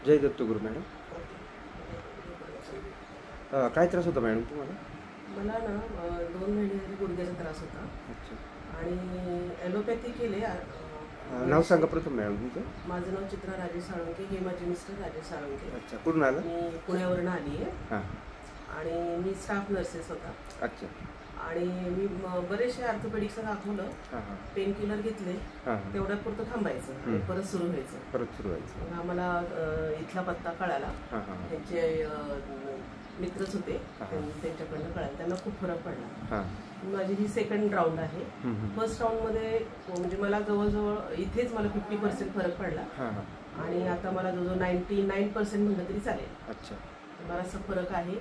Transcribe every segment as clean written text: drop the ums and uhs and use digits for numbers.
जय Dattaguru madam. काय त्रास होता मॅडम तुम्हाला? मला ना 2 महिने झाले गुडघ्याचा त्रास होता. अच्छा. आणि ॲलोपॅथी केले. नाव सांगा प्रथम मॅडम तुमचं. माझं नाव चित्रा राजेश साळुंके. हे माझे मिस्टर राजेश साळुंके. अच्छा. कुठून आला? मी पुण्यावरून आली आहे. हां. आणि मी स्टाफ नर्सेस होता. अच्छा. आणि मी बरेचसे ऑर्थोपेडिक्सला दाखवलं. पेन किलर घेतले. तेवढ्या पुरतं थांबायचं, परत सुरू व्हायचं. आम्हाला इथला पत्ता कळाला. त्यांचे मित्रच होते, त्यांच्याकडनं कळालं. त्यांना खूप फरक पडला. माझी ही सेकंड राऊंड आहे. फर्स्ट राऊंडमध्ये म्हणजे मला जवळजवळ इथेच मला 50% फरक पडला. आणि आता मला जवळजवळ 99% म्हणलं तरी चालेल. अच्छा. बराचसा फरक आहे.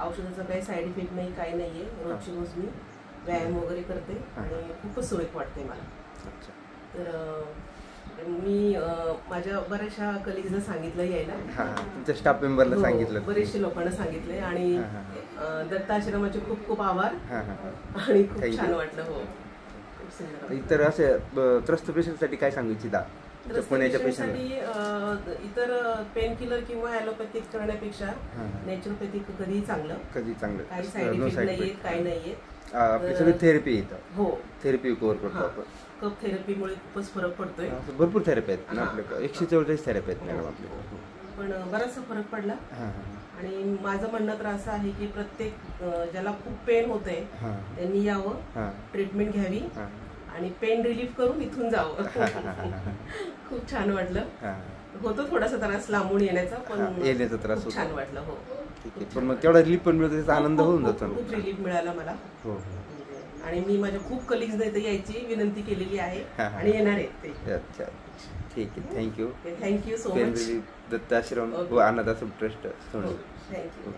औषधाचा काही साईड इफेक्ट नाही, काही नाहीये. रोजची रोज मी व्यायाम वगैरे करते आणि खूपच सुरेख वाटते मला. तर मी माझ्या बऱ्याचशा कलिग्सला सांगितलं यायला. तुमच्या स्टाफ मेंबरला सांगितलं? बरेचशे लोकांना सांगितलंय. आणि दत्ताश्रमाचे खूप खूप आभार. आणि खूप छान वाटलं. हो. इतर असे त्रस्त पेशंटसाठी काय सांगू इच्छिता? इतर पेन किलर किंवा ॲलोपॅथिक करण्यापेक्षा नॅचरोपॅथिक कधीही चांगलं. काही साईड इफेक्ट नाहीये, काही नाहीये. सगळी थेरपी येतं. हो, थेरपी कव्हर करतो आपण. कप थेरपीमुळे खूपच फरक पडतोय. भरपूर थेरपी आहेत ना आपल्याकडे. 144 थेरपी आहेत मॅडम आपल्याकडे. पण बराचसा फरक पडला. आणि माझं म्हणणं तर असं आहे की प्रत्येक ज्याला खूप पेन होतंय त्यांनी यावं, ट्रीटमेंट घ्यावी आणि पेन रिलीफ करून इथून जावं. खूप छान वाटलं. होतो थोडासा त्रास लांबून येण्याचा, पण त्रास छान वाटलं. हो. पण मग तेवढा रिलीफ पण मिळतो, त्याचा आनंद होऊन जातो. खूप रिलीफ मिळाला मला. आणि मी माझ्या खूप कलिग्सना इथे यायची विनंती केलेली आहे आणि येणार आहेत ते. अच्छा. ठीक आहे. Thank you so much. दत्ताश्रम व अनाथाश्रम ट्रस्ट. थँक्यू.